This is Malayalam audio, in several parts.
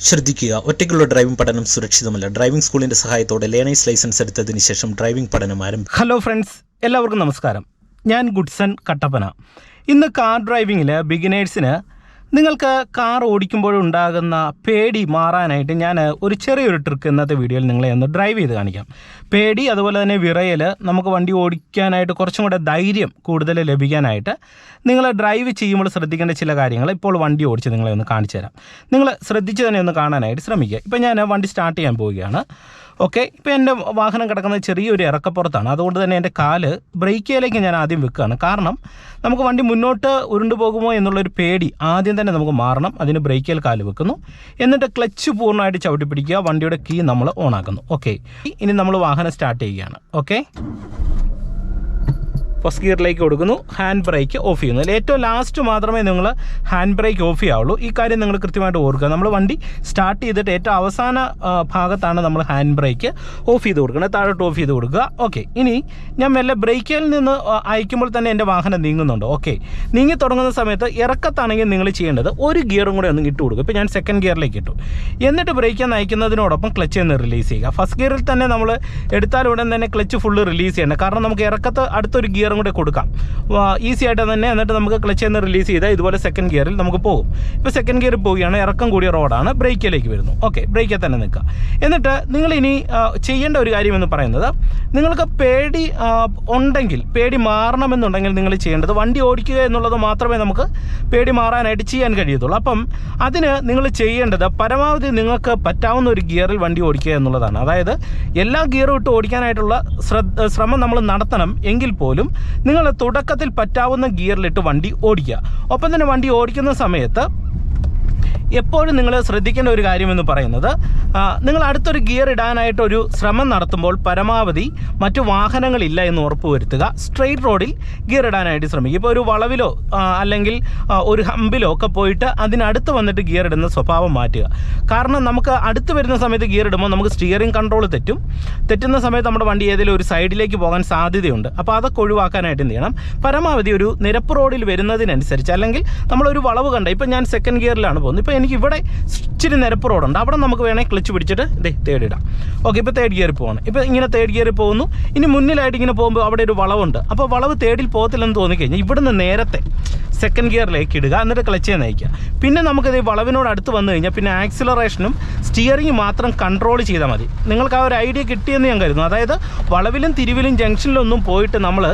ശ്രദ്ധിക്കുക, ഒറ്റയ്ക്കുള്ള ഡ്രൈവിംഗ് പഠനം സുരക്ഷിതമല്ല. ഡ്രൈവിംഗ് സ്കൂളിന്റെ സഹായത്തോടെ ലേണേഴ്സ് ലൈസൻസ് എടുത്തതിന് ശേഷം ഡ്രൈവിംഗ് പഠനം ആരംഭിക്കും. ഹലോ ഫ്രണ്ട്സ്, എല്ലാവർക്കും നമസ്കാരം. ഞാൻ ഗുഡ്സൺ കട്ടപ്പന. ഇന്ന് കാർ ഡ്രൈവിങ്ങിൽ ബിഗിനേഴ്സിന് നിങ്ങൾക്ക് കാർ ഓടിക്കുമ്പോഴുണ്ടാകുന്ന പേടി മാറാനായിട്ട് ഞാൻ ഒരു ചെറിയൊരു ട്രിക്ക് ഇന്നത്തെ വീഡിയോയിൽ നിങ്ങളെ ഒന്ന് ഡ്രൈവ് ചെയ്ത് കാണിക്കാം. പേടി, അതുപോലെ തന്നെ വിറയൽ, നമുക്ക് വണ്ടി ഓടിക്കാനായിട്ട് കുറച്ചും കൂടെ ധൈര്യം കൂടുതൽ ലഭിക്കാനായിട്ട് നിങ്ങൾ ഡ്രൈവ് ചെയ്യുമ്പോൾ ശ്രദ്ധിക്കേണ്ട ചില കാര്യങ്ങൾ ഇപ്പോൾ വണ്ടി ഓടിച്ച് നിങ്ങളെ ഒന്ന് കാണിച്ചു തരാം. നിങ്ങൾ ശ്രദ്ധിച്ച് തന്നെ ഒന്ന് കാണാനായിട്ട് ശ്രമിക്കുക. ഇപ്പോൾ ഞാൻ വണ്ടി സ്റ്റാർട്ട് ചെയ്യാൻ പോവുകയാണ്. ഓക്കെ, ഇപ്പോൾ എൻ്റെ വാഹനം കിടക്കുന്നത് ചെറിയൊരു ഇറക്കപ്പുറത്താണ്. അതുകൊണ്ട് തന്നെ എൻ്റെ കാല് ബ്രേക്കിലേക്ക് ഞാൻ ആദ്യം വെക്കുകയാണ്. കാരണം നമുക്ക് വണ്ടി മുന്നോട്ട് ഉരുണ്ടു പോകുമോ എന്നുള്ളൊരു പേടി ആദ്യം തന്നെ നമുക്ക് മാറണം. അതിന് ബ്രേക്കിൽ കാല് വെക്കുന്നു. എന്നിട്ട് ക്ലച്ച് പൂർണ്ണമായിട്ട് ചവിട്ടി പിടിക്കുക. വണ്ടിയുടെ കീ നമ്മൾ ഓണാക്കുന്നു. ഓക്കെ, ഇനി നമ്മൾ വാഹനം സ്റ്റാർട്ട് ചെയ്യുകയാണ്. ഓക്കെ, ഫസ്റ്റ് ഗിയറിലേക്ക് കൊടുക്കുന്നു. ഹാൻഡ് ബ്രേക്ക് ഓഫ് ചെയ്യുന്നു. അതിൽ ഏറ്റവും ലാസ്റ്റ് മാത്രമേ നിങ്ങൾ ഹാൻഡ് ബ്രേക്ക് ഓഫ് ചെയ്യാവുള്ളൂ. ഈ കാര്യം നിങ്ങൾ കൃത്യമായിട്ട് ഓർക്കുക. നമ്മൾ വണ്ടി സ്റ്റാർട്ട് ചെയ്തിട്ട് ഏറ്റവും അവസാന ഭാഗത്താണ് നമ്മൾ ഹാൻഡ് ബ്രേക്ക് ഓഫ് ചെയ്ത് കൊടുക്കുന്നത്. താഴോട്ട് ഓഫ് ചെയ്ത് കൊടുക്കുക. ഓക്കെ, ഇനി ഞാൻ മെല്ലെ ബ്രേക്കിൽ നിന്ന് അയക്കുമ്പോൾ തന്നെ എൻ്റെ വാഹനം നീങ്ങുന്നുണ്ട്. ഓക്കെ, നീങ്ങി തുടങ്ങുന്ന സമയത്ത് ഇറക്കത്താണെങ്കിൽ നിങ്ങൾ ചെയ്യേണ്ടത് ഒരു ഗിയറും കൂടെ ഒന്ന് ഇട്ട് കൊടുക്കുക. ഇപ്പോൾ ഞാൻ സെക്കൻഡ് ഗിയറിലേക്ക് ഇട്ടു. എന്നിട്ട് ബ്രേക്ക് നയിക്കുന്നതിനോടൊപ്പം ക്ലച്ച് ഒന്ന് റിലീസ് ചെയ്യുക. ഫസ്റ്റ് ഗിയറിൽ തന്നെ നമ്മൾ എടുത്താലുടൻ തന്നെ ക്ലച്ച് ഫുള്ള് റിലീസ് ചെയ്യേണ്ടത്. കാരണം നമുക്ക് ഇറക്കത്ത് അടുത്തൊരു ഗിയർ കൂടെ കൊടുക്കാം ഈസി ആയിട്ട് തന്നെ. എന്നിട്ട് നമുക്ക് ക്ലച്ച് എന്ന് റിലീസ് ചെയ്താൽ ഇതുപോലെ സെക്കൻഡ് ഗിയറിൽ നമുക്ക് പോകും. ഇപ്പോൾ സെക്കൻഡ് ഗിയറിൽ പോവുകയാണ്, ഇറക്കം കൂടിയ റോഡാണ്, ബ്രേക്കിലേക്ക് വരുന്നു. ഓക്കെ, ബ്രേക്കിൽ തന്നെ നിൽക്കുക. എന്നിട്ട് നിങ്ങളിനി ചെയ്യേണ്ട ഒരു കാര്യം എന്ന് പറയുന്നത്, നിങ്ങൾക്ക് പേടി ഉണ്ടെങ്കിൽ, പേടി മാറണമെന്നുണ്ടെങ്കിൽ നിങ്ങൾ ചെയ്യേണ്ടത് വണ്ടി ഓടിക്കുക എന്നുള്ളത് മാത്രമേ നമുക്ക് പേടി മാറാനായിട്ട് ചെയ്യാൻ കഴിയത്തുള്ളൂ. അപ്പം അതിന് നിങ്ങൾ ചെയ്യേണ്ടത് പരമാവധി നിങ്ങൾക്ക് പറ്റാവുന്ന ഒരു ഗിയറിൽ വണ്ടി ഓടിക്കുക എന്നുള്ളതാണ്. അതായത് എല്ലാ ഗിയറും ഇട്ട് ഓടിക്കാനായിട്ടുള്ള ശ്രമം നമ്മൾ നടത്തണം. എങ്കിൽ പോലും നിങ്ങൾ തുടക്കത്തിൽ പറ്റാവുന്ന ഗിയറിലിട്ട് വണ്ടി ഓടിക്കുക. ഒപ്പം തന്നെ വണ്ടി ഓടിക്കുന്ന സമയത്ത് എപ്പോഴും നിങ്ങൾ ശ്രദ്ധിക്കേണ്ട ഒരു കാര്യമെന്ന് പറയുന്നത്, നിങ്ങൾ അടുത്തൊരു ഗിയർ ഇടാനായിട്ടൊരു ശ്രമം നടത്തുമ്പോൾ പരമാവധി മറ്റു വാഹനങ്ങളില്ല എന്ന് ഉറപ്പുവരുത്തുക. സ്ട്രെയിറ്റ് റോഡിൽ ഗിയർ ഇടാനായിട്ട് ശ്രമിക്കുക. ഇപ്പോൾ ഒരു വളവിലോ അല്ലെങ്കിൽ ഒരു ഹമ്പിലോ ഒക്കെ പോയിട്ട് അതിനടുത്ത് വന്നിട്ട് ഗിയർ ഇടുന്ന സ്വഭാവം മാറ്റുക. കാരണം നമുക്ക് അടുത്ത് വരുന്ന സമയത്ത് ഗിയർ ഇടുമ്പോൾ നമുക്ക് സ്റ്റിയറിംഗ് കൺട്രോൾ തെറ്റുന്ന സമയത്ത് നമ്മുടെ വണ്ടി ഏതെങ്കിലും ഒരു സൈഡിലേക്ക് പോകാൻ സാധ്യതയുണ്ട്. അപ്പോൾ അതൊക്കെ ഒഴിവാക്കാനായിട്ട് എന്ത് ചെയ്യണം, പരമാവധി ഒരു നിരപ്പ് റോഡിൽ വരുന്നതിനനുസരിച്ച്, അല്ലെങ്കിൽ നമ്മളൊരു വളവ് കണ്ട, ഇപ്പം ഞാൻ സെക്കൻഡ് ഗിയറിലാണ് പോകുന്നത്, ഇപ്പോൾ എനിക്ക് ഇവിടെ ഇച്ചിരി നിരപ്പ് റോഡുണ്ട്, അവിടെ നമുക്ക് വേണമെങ്കിൽ ക്ലച്ച് പിടിച്ചിട്ട് തേർഡ് ഇടാം. ഓക്കെ, ഇപ്പോൾ തേർഡ് ഗിയറിൽ പോകണം. ഇപ്പോൾ ഇങ്ങനെ തേർഡ് ഗിയറിൽ പോകുന്നു. ഇനി മുന്നിലായിട്ട് ഇങ്ങനെ പോകുമ്പോൾ അവിടെ ഒരു വളവുണ്ട്. അപ്പോൾ വളവ് തേർഡിൽ പോകത്തില്ലെന്ന് തോന്നിക്കഴിഞ്ഞാൽ ഇവിടുന്ന് നേരത്തെ സെക്കൻഡ് ഗിയറിലേക്ക് ഇടുക. എന്നിട്ട് ക്ലച്ച് നയിക്കുക. പിന്നെ നമുക്കിത് വളവിനോട് അടുത്ത് വന്നു കഴിഞ്ഞാൽ പിന്നെ ആക്സിലറേഷനും സ്റ്റിയറിംഗ് മാത്രം കൺട്രോൾ ചെയ്താൽ മതി. നിങ്ങൾക്ക് ആ ഒരു ഐഡിയ കിട്ടിയെന്ന് ഞാൻ കരുതുന്നു. അതായത് വളവിലും തിരിവിലും ജംഗ്ഷനിലൊന്നും പോയിട്ട് നമ്മൾ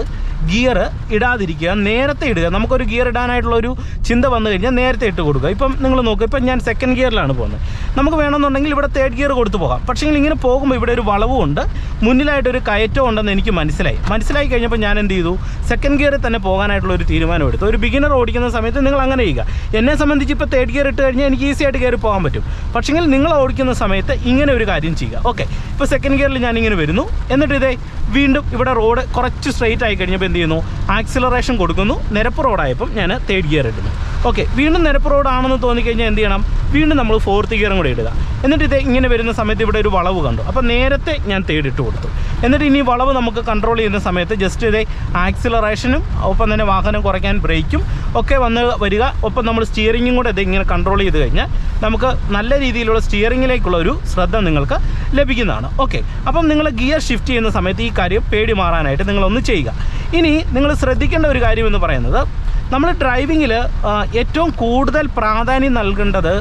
ഗിയർ ഇടാതിരിക്കുക, നേരത്തെ ഇടുക. നമുക്കൊരു ഗിയർ ഇടാനായിട്ടുള്ളൊരു ചിന്ത വന്നു കഴിഞ്ഞാൽ നേരത്തെ ഇട്ട് കൊടുക്കുക. ഇപ്പം നിങ്ങൾ നോക്കുക, ഇപ്പം ഞാൻ സെക്കൻഡ് ഗിയറിലാണ് പോകുന്നത്. നമുക്ക് വേണമെന്നുണ്ടെങ്കിൽ ഇവിടെ തേർഡ് ഗിയർ കൊടുത്ത് പോകാം. പക്ഷേ ഇങ്ങനെ പോകുമ്പോൾ ഇവിടെ ഒരു വളവും ഉണ്ട്, മുന്നിലായിട്ടൊരു കയറ്റവും ഉണ്ടെന്ന് എനിക്ക് മനസ്സിലായി കഴിഞ്ഞപ്പോൾ ഞാൻ എന്ത് ചെയ്തു, സെക്കൻഡ് ഗിയറിൽ തന്നെ പോകാനായിട്ടുള്ളൊരു തീരുമാനം എടുത്തു. ഒരു ബിഗിനർ ഓടിക്കുന്ന സമയത്ത് നിങ്ങൾ അങ്ങനെ ചെയ്യുക. എന്നെ സംബന്ധിച്ച് ഇപ്പോൾ തേർഡ് ഗിയർ ഇട്ട് കഴിഞ്ഞാൽ എനിക്ക് ഈസി ആയിട്ട് കയറി പോകാൻ പറ്റും. പക്ഷേ നിങ്ങൾ ഓടിക്കുന്ന സമയത്ത് ഇങ്ങനെ ഒരു കാര്യം ചെയ്യുക. ഓക്കെ, ഇപ്പോൾ സെക്കൻഡ് ഗിയറിൽ ഞാനിങ്ങനെ വരുന്നു. എന്നിട്ട് വീണ്ടും ഇവിടെ റോഡ് കുറച്ച് സ്ട്രെയിറ്റ് ആയി കഴിഞ്ഞപ്പോൾ എന്ത് ചെയ്യുന്നു, ആക്സിലറേഷൻ കൊടുക്കുന്നു. നിരപ്പ് റോഡായപ്പം ഞാൻ തേർഡ് ഗിയർ ഇടുന്നു. ഓക്കെ, വീണ്ടും നിരപ്പ് റോഡാണെന്ന് തോന്നിക്കഴിഞ്ഞാൽ എന്ത് ചെയ്യണം, വീണ്ടും നമ്മൾ ഫോർത്ത് ഗിയറും കൂടെ ഇടുക. എന്നിട്ട് ഇങ്ങനെ വരുന്ന സമയത്ത് ഇവിടെ ഒരു വളവ് കണ്ടു. അപ്പോൾ നേരത്തെ ഞാൻ തേർഡ് ഇട്ട് കൊടുത്തു. എന്നിട്ട് ഇനി വളവ് നമുക്ക് കൺട്രോൾ ചെയ്യുന്ന സമയത്ത് ജസ്റ്റ് ആക്സിലറേഷനും ഒപ്പം തന്നെ വാഹനം കുറയ്ക്കാൻ ബ്രേക്കും ഒക്കെ വന്ന് വരിക. ഒപ്പം നമ്മൾ സ്റ്റിയറിങ്ങും കൂടെ ഇങ്ങനെ കൺട്രോൾ ചെയ്ത് കഴിഞ്ഞാൽ നമുക്ക് നല്ല രീതിയിലുള്ള സ്റ്റിയറിങ്ങിലേക്കുള്ള ഒരു ശ്രദ്ധ നിങ്ങൾക്ക് ലഭിക്കുന്നതാണ്. ഓക്കെ, അപ്പം നിങ്ങൾ ഗിയർ ഷിഫ്റ്റ് ചെയ്യുന്ന സമയത്ത് ഈ കാര്യം പേടി മാറാനായിട്ട് നിങ്ങളൊന്ന് ചെയ്യുക. ഇനി നിങ്ങൾ ശ്രദ്ധിക്കേണ്ട ഒരു കാര്യമെന്ന് പറയുന്നത്, നമ്മൾ ഡ്രൈവിങ്ങിൽ ഏറ്റവും കൂടുതൽ പ്രാധാന്യം നൽകേണ്ടത്,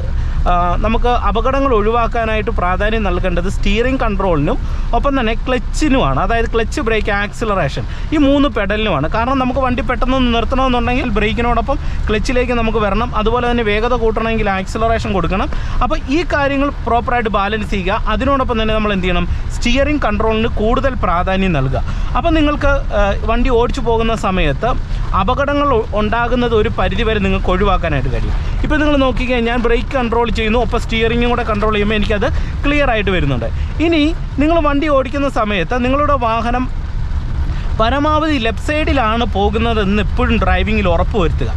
നമുക്ക് അപകടങ്ങൾ ഒഴിവാക്കാനായിട്ട് പ്രാധാന്യം നൽകേണ്ടത് സ്റ്റിയറിംഗ് കൺട്രോളിനും ഒപ്പം തന്നെ ക്ലച്ചിനുമാണ്. അതായത് ക്ലച്ച്, ബ്രേക്ക്, ആക്സിലറേഷൻ, ഈ 3 പെഡലിനുമാണ്. കാരണം നമുക്ക് വണ്ടി പെട്ടെന്ന് നിർത്തണമെന്നുണ്ടെങ്കിൽ ബ്രേക്കിനോടൊപ്പം ക്ലച്ചിലേക്ക് നമുക്ക് വരണം. അതുപോലെ തന്നെ വേഗത കൂട്ടണമെങ്കിൽ ആക്സിലറേഷൻ കൊടുക്കണം. അപ്പോൾ ഈ കാര്യങ്ങൾ പ്രോപ്പറായിട്ട് ബാലൻസ് ചെയ്യുക. അതിനോടൊപ്പം തന്നെ നമ്മൾ എന്ത് ചെയ്യണം, സ്റ്റിയറിംഗ് കൺട്രോളിന് കൂടുതൽ പ്രാധാന്യം നൽകുക. അപ്പോൾ നിങ്ങൾക്ക് വണ്ടി ഓടിച്ചു പോകുന്ന സമയത്ത് അപകടങ്ങൾ ഉണ്ടാകുന്നത് ഒരു പരിധിവരെ നിങ്ങൾക്ക് ഒഴിവാക്കാനായിട്ട് കഴിയും. ഇപ്പോൾ നിങ്ങൾ നോക്കിക്കഴിഞ്ഞാൽ ഞാൻ ബ്രേക്ക് കൺട്രോൾ ചെയ്യുന്നു, ഒപ്പം സ്റ്റിയറിങ്ങും കൂടെ കൺട്രോൾ ചെയ്യുമ്പോൾ എനിക്കത് ക്ലിയർ ആയിട്ട് വരുന്നുണ്ട്. ഇനി നിങ്ങൾ വണ്ടി ഓടിക്കുന്ന സമയത്ത് നിങ്ങളുടെ വാഹനം പരമാവധി ലെഫ്റ്റ് സൈഡിലാണ് പോകുന്നതെന്ന് എപ്പോഴും ഡ്രൈവിങ്ങിൽ ഉറപ്പ് വരുത്തുക.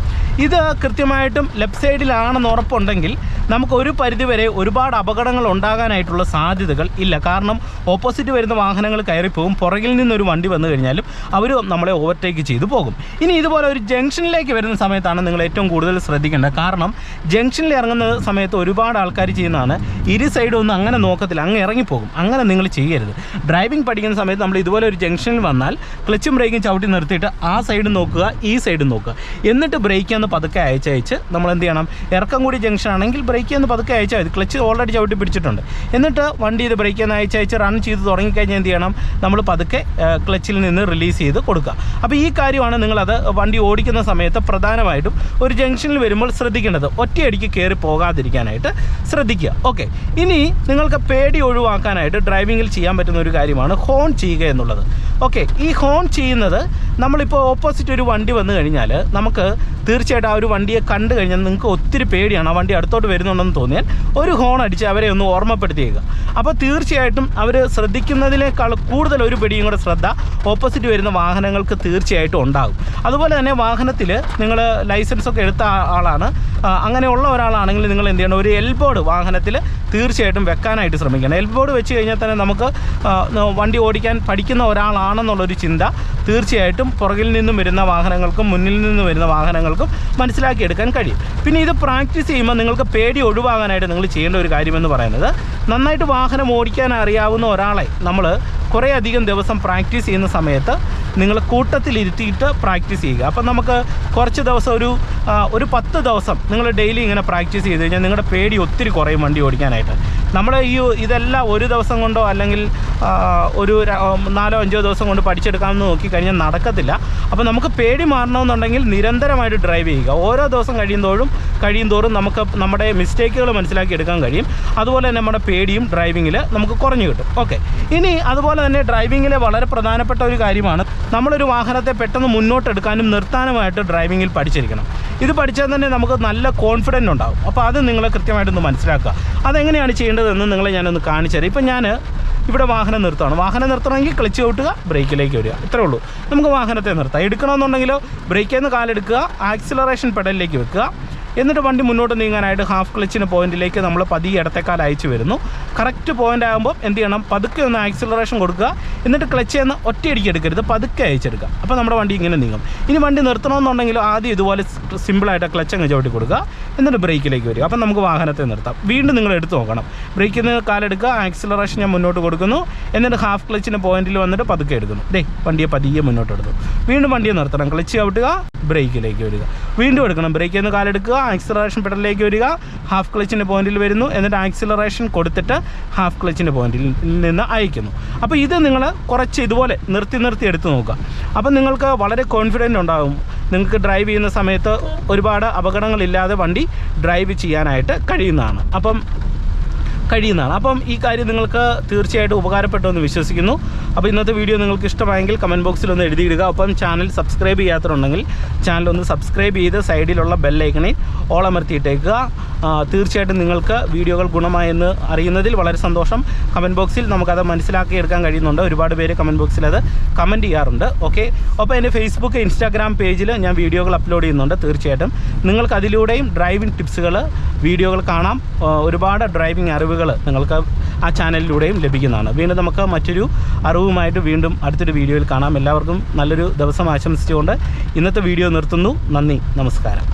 ഇത് കൃത്യമായിട്ടും ലെഫ്റ്റ് സൈഡിലാണെന്ന് ഉറപ്പുണ്ടെങ്കിൽ നമുക്ക് ഒരു പരിധിവരെ ഒരുപാട് അപകടങ്ങൾ ഉണ്ടാകാനായിട്ടുള്ള സാധ്യതകൾ ഇല്ല. കാരണം ഓപ്പോസിറ്റ് വരുന്ന വാഹനങ്ങൾ കയറിപ്പോകും, പുറകിൽ നിന്നൊരു വണ്ടി വന്നു കഴിഞ്ഞാലും അവർ നമ്മളെ ഓവർടേക്ക് ചെയ്തു പോകും. ഇനി ഇതുപോലെ ഒരു ജംഗ്ഷനിലേക്ക് വരുന്ന സമയത്താണ് നിങ്ങൾ ഏറ്റവും കൂടുതൽ ശ്രദ്ധിക്കേണ്ടത്. കാരണം ജംഗ്ഷനിൽ ഇറങ്ങുന്ന സമയത്ത് ഒരുപാട് ആൾക്കാർ ചെയ്യുന്നതാണ് ഇരു സൈഡും ഒന്നും അങ്ങനെ നോക്കത്തില്ല, അങ്ങ് ഇറങ്ങിപ്പോകും. അങ്ങനെ നിങ്ങൾ ചെയ്യരുത്. ഡ്രൈവിംഗ് പഠിക്കുന്ന സമയത്ത് നമ്മൾ ഇതുപോലെ ഒരു ജംഗ്ഷനിൽ വന്നാൽ ക്ലച്ചും ബ്രേക്കും ചവിട്ടി നിർത്തിയിട്ട് ആ സൈഡ് നോക്കുക, ഈ സൈഡ് നോക്കുക, എന്നിട്ട് ബ്രേക്ക് എന്ന് പതുക്കെ അയച്ചയച്ച് നമ്മൾ എന്ത് ചെയ്യണം, ഇറക്കം കൂടി ജംഗ്ഷൻ ആണെങ്കിൽ ബ്രേക്ക് എന്ന് പതുക്കെ അയച്ചാൽ മതി. ക്ലച്ച് ഓൾറെഡി ചവിട്ടി പിടിച്ചിട്ടുണ്ട്. എന്നിട്ട് വണ്ടി ഇത് ബ്രേക്ക് എന്ന് അയച്ചയച്ച് റൺ ചെയ്ത് തുടങ്ങിക്കഴിഞ്ഞാൽ എന്ത് ചെയ്യണം, നമ്മൾ പതുക്കെ ക്ലച്ചിൽ നിന്ന് റിലീസ് ചെയ്ത് കൊടുക്കുക. അപ്പോൾ ഈ കാര്യമാണ് നിങ്ങളത് വണ്ടി ഓടിക്കുന്ന സമയത്ത് പ്രധാനമായിട്ടും ഒരു ജംഗ്ഷനിൽ വരുമ്പോൾ ശ്രദ്ധിക്കേണ്ടത്. ഒറ്റയടിക്ക് കയറി പോകാതിരിക്കാനായിട്ട് ശ്രദ്ധിക്കുക. ഓക്കെ, ഇനി നിങ്ങൾക്ക് പേടി ഒഴിവാക്കാനായിട്ട് ഡ്രൈവിങ്ങിൽ ചെയ്യാൻ പറ്റുന്ന ഒരു കാര്യമാണ് ഹോൺ ചെയ്യുക എന്നുള്ളത്. ഓക്കെ, ഈ ഹോൺ ചെയ്യുന്നത് നമ്മളിപ്പോൾ ഓപ്പോസിറ്റ് ഒരു വണ്ടി വന്നു കഴിഞ്ഞാൽ നമുക്ക് തീർച്ചയായിട്ടും ആ ഒരു വണ്ടിയെ കണ്ടു കഴിഞ്ഞാൽ നിങ്ങൾക്ക് ഒത്തിരി പേടിയാണ്, ആ വണ്ടി അടുത്തോട്ട് വരുന്നുണ്ടെന്ന് തോന്നിയാൽ ഒരു ഹോൺ അടിച്ച് അവരെ ഒന്ന് ഓർമ്മപ്പെടുത്തിയേക്കുക. അപ്പോൾ തീർച്ചയായിട്ടും അവർ ശ്രദ്ധിക്കുന്നതിനേക്കാൾ കൂടുതൽ ഒരു പിടിയും കൂടെ ശ്രദ്ധ ഓപ്പോസിറ്റ് വരുന്ന വാഹനങ്ങൾക്ക് തീർച്ചയായിട്ടും ഉണ്ടാകും. അതുപോലെ തന്നെ വാഹനത്തിൽ നിങ്ങൾ ലൈസൻസൊക്കെ എടുത്ത ആളാണ്, അങ്ങനെയുള്ള ഒരാളാണെങ്കിൽ നിങ്ങൾ എന്ത് ചെയ്യണം, ഒരു എൽബോർഡ് വാഹനത്തിൽ തീർച്ചയായിട്ടും വെക്കാനായിട്ട് ശ്രമിക്കണം. എൽബോർഡ് വെച്ച് കഴിഞ്ഞാൽ തന്നെ നമുക്ക് വണ്ടി ഓടിക്കാൻ പഠിക്കുന്ന ഒരാളാണെന്നുള്ളൊരു ചിന്ത തീർച്ചയായിട്ടും പുറകിൽ നിന്നും വരുന്ന വാഹനങ്ങൾക്കും മുന്നിൽ നിന്നും വരുന്ന വാഹനങ്ങൾക്കും മനസ്സിലാക്കിയെടുക്കാൻ കഴിയും. പിന്നെ ഇത് പ്രാക്ടീസ് ചെയ്യുമ്പോൾ നിങ്ങൾക്ക് പേടി ഒഴിവാകാനായിട്ട് നിങ്ങൾ ചെയ്യേണ്ട ഒരു കാര്യമെന്ന് പറയുന്നത്, നന്നായിട്ട് വാഹനം ഓടിക്കാൻ അറിയാവുന്ന ഒരാളെ നമ്മൾ കുറേ അധികം ദിവസം പ്രാക്ടീസ് ചെയ്യുന്ന സമയത്ത് നിങ്ങൾ കൂട്ടത്തിലിരുത്തിയിട്ട് പ്രാക്ടീസ് ചെയ്യുക. അപ്പം നമുക്ക് കുറച്ച് ദിവസം ഒരു 10 ദിവസം നിങ്ങൾ ഡെയിലി ഇങ്ങനെ പ്രാക്ടീസ് ചെയ്ത് കഴിഞ്ഞാൽ നിങ്ങളുടെ പേടി ഒത്തിരി കുറയും വണ്ടി ഓടിക്കാനായിട്ട്. നമ്മൾ ഇതെല്ലാം ഒരു ദിവസം കൊണ്ടോ അല്ലെങ്കിൽ ഒരു 4-5 ദിവസം കൊണ്ട് പഠിച്ചെടുക്കാമെന്ന് നോക്കിക്കഴിഞ്ഞാൽ നടക്കത്തില്ല. അപ്പോൾ നമുക്ക് പേടി മാറണമെന്നുണ്ടെങ്കിൽ നിരന്തരമായിട്ട് ഡ്രൈവ് ചെയ്യുക. ഓരോ ദിവസം കഴിയുന്തോറും നമുക്ക് നമ്മുടെ മിസ്റ്റേക്കുകൾ മനസ്സിലാക്കി എടുക്കാൻ കഴിയും. അതുപോലെ തന്നെ നമ്മുടെ പേടിയും ഡ്രൈവിങ്ങിൽ നമുക്ക് കുറഞ്ഞു കിട്ടും. ഓക്കെ, ഇനി അതുപോലെ തന്നെ ഡ്രൈവിങ്ങിലെ വളരെ പ്രധാനപ്പെട്ട ഒരു കാര്യമാണ് നമ്മളൊരു വാഹനത്തെ പെട്ടെന്ന് മുന്നോട്ടെടുക്കാനും നിർത്താനുമായിട്ട് ഡ്രൈവിങ്ങിൽ പഠിച്ചിരിക്കണം. ഇത് പഠിച്ചാൽ തന്നെ നമുക്ക് നല്ല കോൺഫിഡൻറ്റ് ഉണ്ടാകും. അപ്പോൾ അത് നിങ്ങൾ കൃത്യമായിട്ടൊന്ന് മനസ്സിലാക്കുക. അതെങ്ങനെയാണ് ചെയ്യേണ്ടതെന്ന് നിങ്ങളെ ഞാനൊന്ന് കാണിച്ചു തരാം. ഇപ്പം ഞാൻ ഇവിടെ വാഹനം നിർത്തുകയാണ്. വാഹനം നിർത്തണമെങ്കിൽ ക്ലച്ച് ചവിട്ടുക, ബ്രേക്കിലേക്ക് വരിക, ഇത്രേ ഉള്ളൂ. നമുക്ക് വാഹനത്തെ നിർത്താം. എടുക്കണമെന്നുണ്ടെങ്കിലോ ബ്രേക്കിൽ നിന്ന് കാലെടുക്കുക, ആക്സിലറേഷൻ പെഡലിലേക്ക് വെക്കുക, എന്നിട്ട് വണ്ടി മുന്നോട്ട് നീങ്ങാനായിട്ട് ഹാഫ് ക്ലച്ചിന് പോയിന്റിലേക്ക് നമ്മൾ പതിയെ ഇടത്തേക്കാൽ അയച്ചു വരുന്നു. കറക്റ്റ് പോയിന്റ് ആകുമ്പോൾ എന്ത് ചെയ്യണം, പതുക്കെ ഒന്ന് ആക്സിലറേഷൻ കൊടുക്കുക, എന്നിട്ട് ക്ലച്ച് എന്ന് ഒറ്റയടിക്ക് എടുക്കരുത്, പതുക്കെ അയച്ചെടുക്കുക. അപ്പോൾ നമ്മുടെ വണ്ടി ഇങ്ങനെ നീങ്ങും. ഇനി വണ്ടി നിർത്തണമെന്നുണ്ടെങ്കിൽ ആദ്യം ഇതുപോലെ സിമ്പിളായിട്ട് ക്ലച്ച് അങ്ങ് ചവിട്ടി കൊടുക്കുക, എന്നിട്ട് ബ്രേക്കിലേക്ക് വരിക. അപ്പം നമുക്ക് വാഹനത്തെ നിർത്താം. വീണ്ടും നിങ്ങൾ എടുത്ത് നോക്കണം. ബ്രേക്കിൽ നിന്ന് കാലെടുക്കുക, ആക്സിലറേഷൻ ഞാൻ മുന്നോട്ട് കൊടുക്കുന്നു, എന്നിട്ട് ഹാഫ് ക്ലച്ചിന് പോയിന്റിൽ വന്നിട്ട് പതുക്കെ എടുക്കുന്നു. വണ്ടിയെ പതിയെ മുന്നോട്ട് എടുത്തു. വീണ്ടും വണ്ടിയെ നിർത്തണം, ക്ലച്ച് ചവിട്ടുക, ബ്രേക്കിലേക്ക് വരിക, വീണ്ടും എടുക്കണം. ബ്രേക്കിൽ നിന്ന് കാലെടുക്കുക, ആക്സിലറേഷൻ പെഡലിലേക്ക് വരിക, ഹാഫ് ക്ലച്ചിൻ്റെ പോയിന്റിൽ വരുന്നു, എന്നിട്ട് ആക്സിലറേഷൻ കൊടുത്തിട്ട് ഹാഫ് ക്ലച്ചിൻ്റെ പോയിന്റിൽ നിന്ന് അയക്കുന്നു. അപ്പോൾ ഇത് നിങ്ങൾ കുറച്ച് ഇതുപോലെ നിർത്തി എടുത്ത് നോക്കുക. അപ്പം നിങ്ങൾക്ക് വളരെ കോൺഫിഡൻറ്റ് ഉണ്ടാകും. നിങ്ങൾക്ക് ഡ്രൈവ് ചെയ്യുന്ന സമയത്ത് ഒരുപാട് അപകടങ്ങളില്ലാതെ വണ്ടി ഡ്രൈവ് ചെയ്യാനായിട്ട് കഴിയുന്നതാണ്. അപ്പം ഈ കാര്യം നിങ്ങൾക്ക് തീർച്ചയായിട്ടും ഉപകാരപ്പെട്ടു എന്ന് വിശ്വസിക്കുന്നു. അപ്പോൾ ഇന്നത്തെ വീഡിയോ നിങ്ങൾക്ക് ഇഷ്ടമായെങ്കിൽ കമൻറ്റ് ബോക്സിൽ ഒന്ന് എഴുതിയിടുക. ഒപ്പം ചാനൽ സബ്സ്ക്രൈബ് ചെയ്യാത്തതുണ്ടെങ്കിൽ ചാനൽ ഒന്ന് സബ്സ്ക്രൈബ് ചെയ്ത് സൈഡിലുള്ള ബെല്ലൈക്കണിൽ ഓൾ അമർത്തിയിട്ടേക്കുക. തീർച്ചയായിട്ടും നിങ്ങൾക്ക് വീഡിയോകൾ ഗുണമായെന്ന് അറിയുന്നതിൽ വളരെ സന്തോഷം. കമൻറ്റ് ബോക്സിൽ നമുക്കത് മനസ്സിലാക്കിയെടുക്കാൻ കഴിയുന്നുണ്ട്. ഒരുപാട് പേര് കമൻറ്റ് ബോക്സിൽ അത് കമൻറ്റ് ചെയ്യാറുണ്ട്. ഓക്കെ, അപ്പോൾ എൻ്റെ ഫേസ്ബുക്ക്, ഇൻസ്റ്റാഗ്രാം പേജിൽ ഞാൻ വീഡിയോകൾ അപ്ലോഡ് ചെയ്യുന്നുണ്ട്. തീർച്ചയായിട്ടും നിങ്ങൾക്ക് അതിലൂടെയും ഡ്രൈവിംഗ് ടിപ്സുകൾ, വീഡിയോകൾ കാണാം. ഒരുപാട് ഡ്രൈവിംഗ് അറിവുകൾ നിങ്ങൾക്ക് ആ ചാനലിലൂടെയും ലഭിക്കുന്നതാണ്. വീണ്ടും നമുക്ക് മറ്റൊരു അറിവുമായിട്ട് വീണ്ടും അടുത്തൊരു വീഡിയോയിൽ കാണാം. എല്ലാവർക്കും നല്ലൊരു ദിവസം ആശംസിച്ചുകൊണ്ട് ഇന്നത്തെ വീഡിയോ നിർത്തുന്നു. നന്ദി, നമസ്കാരം.